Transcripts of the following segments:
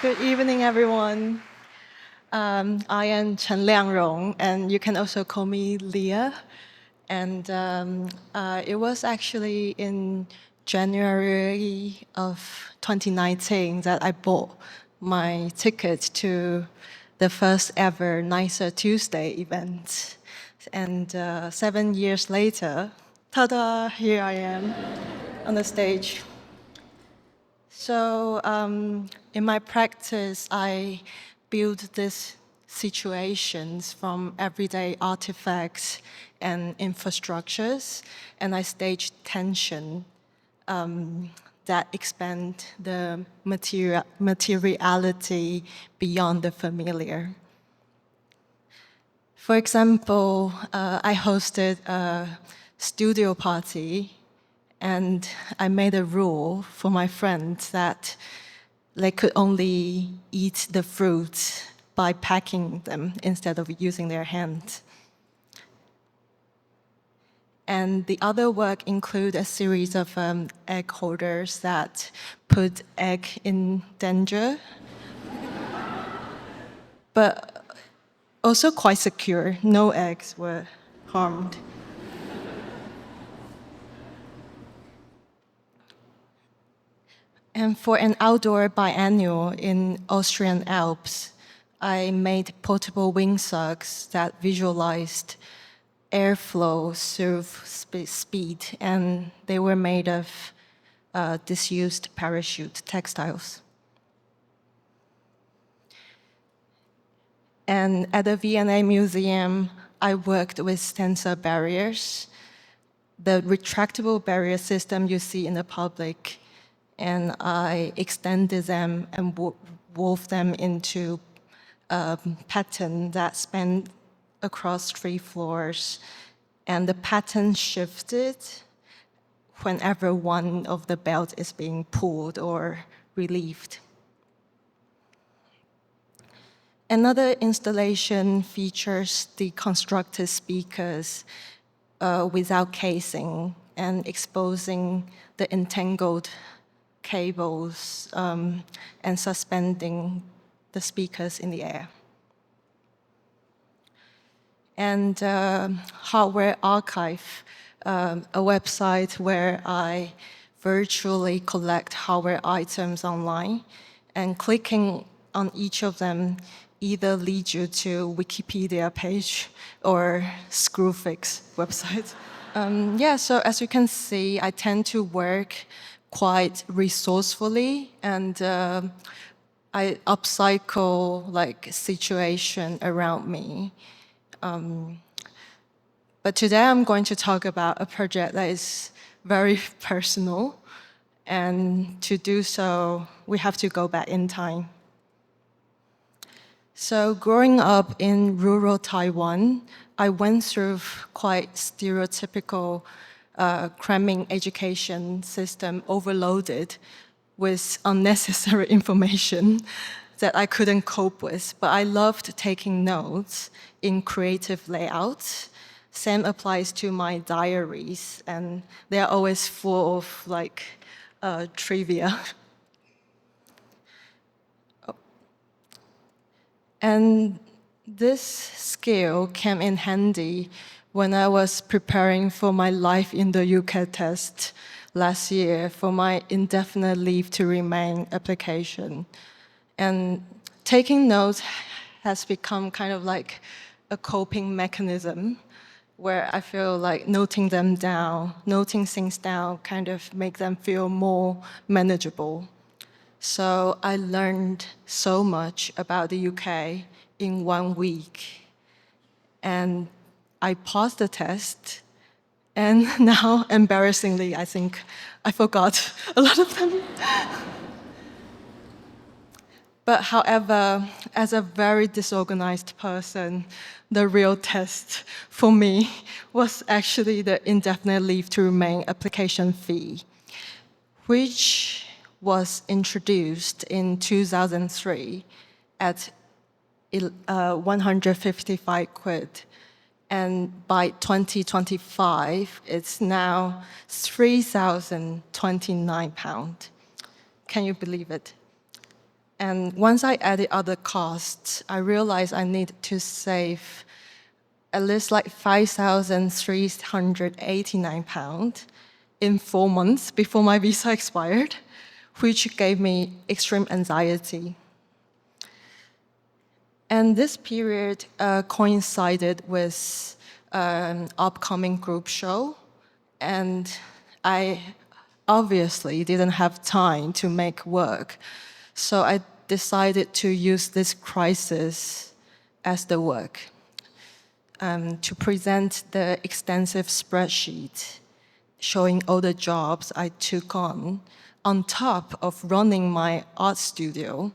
Good evening, everyone. I am Chen Liang-Jung, and you can also call me Leah. And it was actually in January of 2019 that I bought my ticket to the first ever Nicer Tuesday event. And 7 years later, ta-da, here I am on the stage. So in my practice, I build these situations from everyday artifacts and infrastructures, and I stage tension that expand the materiality beyond the familiar. For example, I hosted a studio party, and I made a rule for my friends that they could only eat the fruits by packing them instead of using their hands. And the other work include a series of egg holders that put egg in danger, but also quite secure. No eggs were harmed. And for an outdoor biennial in Austrian Alps, I made portable wingsuits that visualized airflow, surf speed, and they were made of disused parachute textiles. And at the V&A Museum, I worked with sensor barriers, the retractable barrier system you see in the public, and I extended them and wove them into a pattern that spanned across 3 floors. And the pattern shifted whenever one of the belts is being pulled or relieved. Another installation features deconstructed speakers without casing and exposing the entangled cables and suspending the speakers in the air. And Hardware Archive, a website where I virtually collect hardware items online, and clicking on each of them either leads you to Wikipedia page or Screwfix website. So as you can see, I tend to work quite resourcefully, and I upcycle like situation around me. But today I'm going to talk about a project that is very personal, and to do so, we have to go back in time. So growing up in rural Taiwan, I went through quite stereotypical cramming education system overloaded with unnecessary information that I couldn't cope with. But I loved taking notes in creative layouts. Same applies to my diaries, and they're always full of like trivia. And this skill came in handy when I was preparing for my Life in the UK test last year for my indefinite leave to remain application. And taking notes has become kind of like a coping mechanism where I feel like noting things down kind of make them feel more manageable. So I learned so much about the UK in 1 week. And I passed the test. And now, embarrassingly, I think I forgot a lot of them. But however, as a very disorganized person, the real test for me was actually the indefinite leave to remain application fee, which was introduced in 2003 at 155 quid. And by 2025, it's now £3,029. Can you believe it? And once I added other costs, I realized I need to save at least like £5,389 in 4 months before my visa expired, which gave me extreme anxiety. And this period coincided with an upcoming group show, and I obviously didn't have time to make work. So I decided to use this crisis as the work, to present the extensive spreadsheet showing all the jobs I took on top of running my art studio.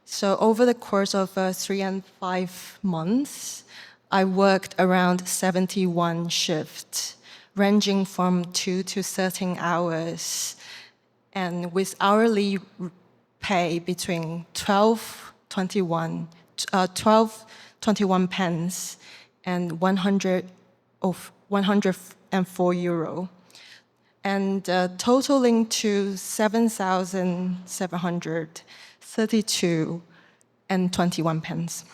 So over the course of 3 and 5 months, I worked around 71 shifts, ranging from 2 to 13 hours, and with hourly pay between 12.21 pence and 104 euro, and totaling to 7,732 and 21 pence.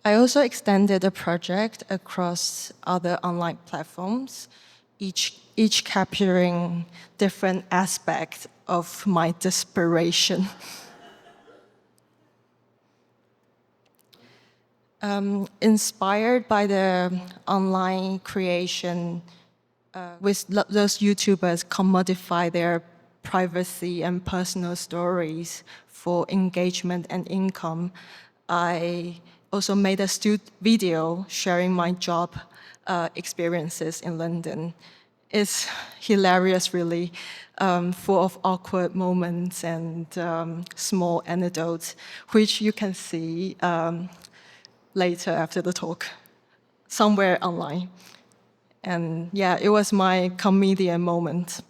I also extended the project across other online platforms, each capturing different aspects of my desperation. Inspired by the online creation, with those YouTubers commodify their privacy and personal stories for engagement and income, I also made a video sharing my job experiences in London. It's hilarious, really, full of awkward moments and small anecdotes, which you can see later after the talk, somewhere online. And yeah, it was my comedian moment.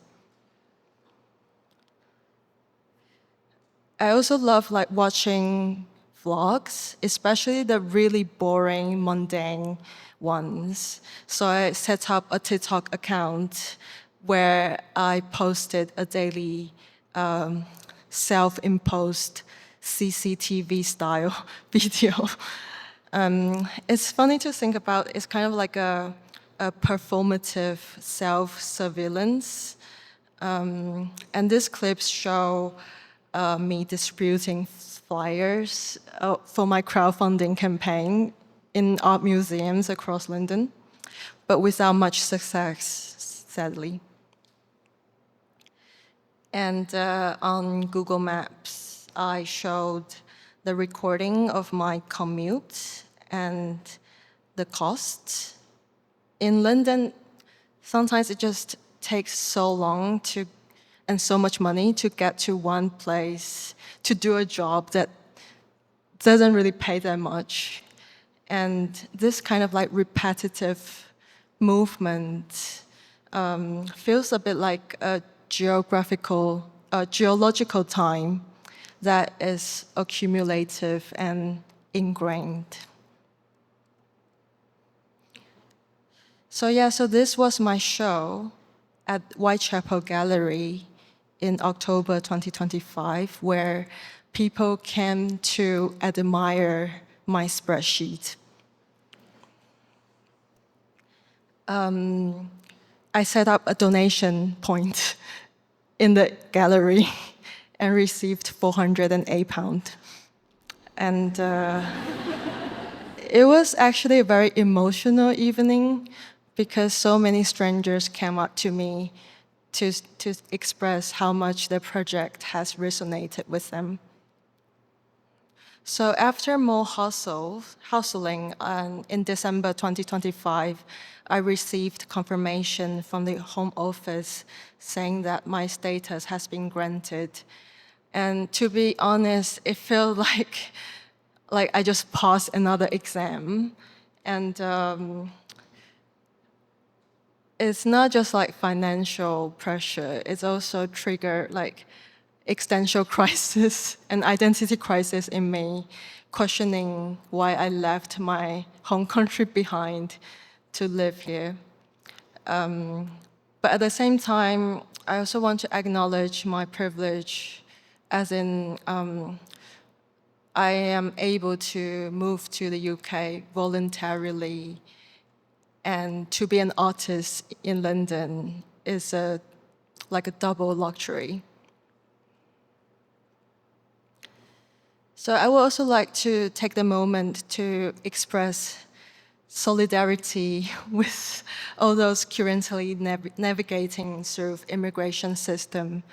I also love watching vlogs, especially the really boring, mundane ones. So I set up a TikTok account where I posted a daily self-imposed CCTV-style video. It's funny to think about. It's kind of like a performative self-surveillance. And these clips show me distributing flyers for my crowdfunding campaign in art museums across London, but without much success, sadly. And on Google Maps, I showed the recording of my commute and the cost. In London, sometimes it just takes so long and so much money to get to one place to do a job that doesn't really pay that much. And this kind of repetitive movement feels a bit like a geological time that is accumulative and ingrained. So yeah, so this was my show at Whitechapel Gallery in October 2025, where people came to admire my spreadsheet. I set up a donation point in the gallery and received £408. And it was actually a very emotional evening because so many strangers came up to me to express how much the project has resonated with them. So after more hustling, in December 2025, I received confirmation from the Home Office saying that my status has been granted. And to be honest, it felt like I just passed another exam. And it's not just financial pressure, it's also triggered existential crisis and identity crisis in me, questioning why I left my home country behind to live here. But at the same time, I also want to acknowledge my privilege, as in I am able to move to the UK voluntarily, and to be an artist in London is like a double luxury. So I would also like to take the moment to express solidarity with all those currently navigating through immigration system.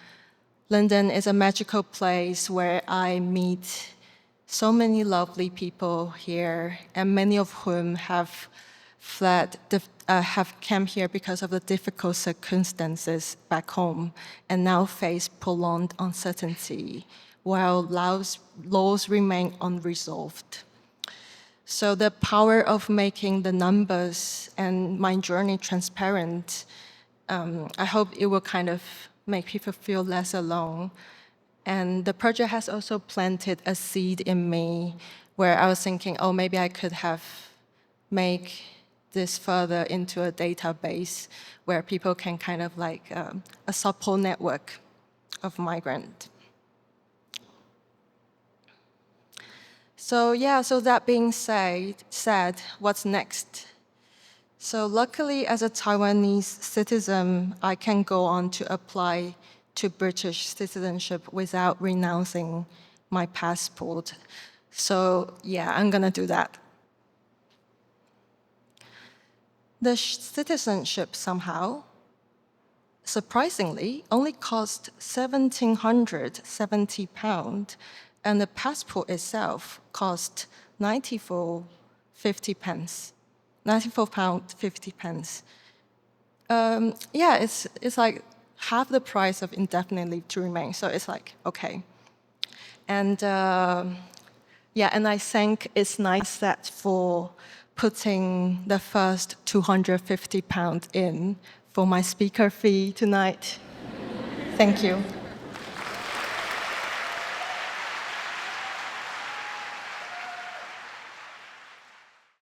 London is a magical place where I meet so many lovely people here, and many of whom have have come here because of the difficult circumstances back home, and now face prolonged uncertainty, while laws remain unresolved. So the power of making the numbers and my journey transparent, I hope it will kind of make people feel less alone. And the project has also planted a seed in me where I was thinking, oh, maybe I could have make this further into a database where people can kind of like a support network of migrants. So yeah, so that being said, what's next? So luckily, as a Taiwanese citizen, I can go on to apply to British citizenship without renouncing my passport. So yeah, I'm gonna do that. The citizenship somehow, surprisingly, only cost £1,770, and the passport itself cost £94.50. £94.50. Yeah, it's like half the price of indefinite leave to remain. So it's like, okay. And yeah, and I think it's nice that for putting the first £250 in for my speaker fee tonight. Thank you.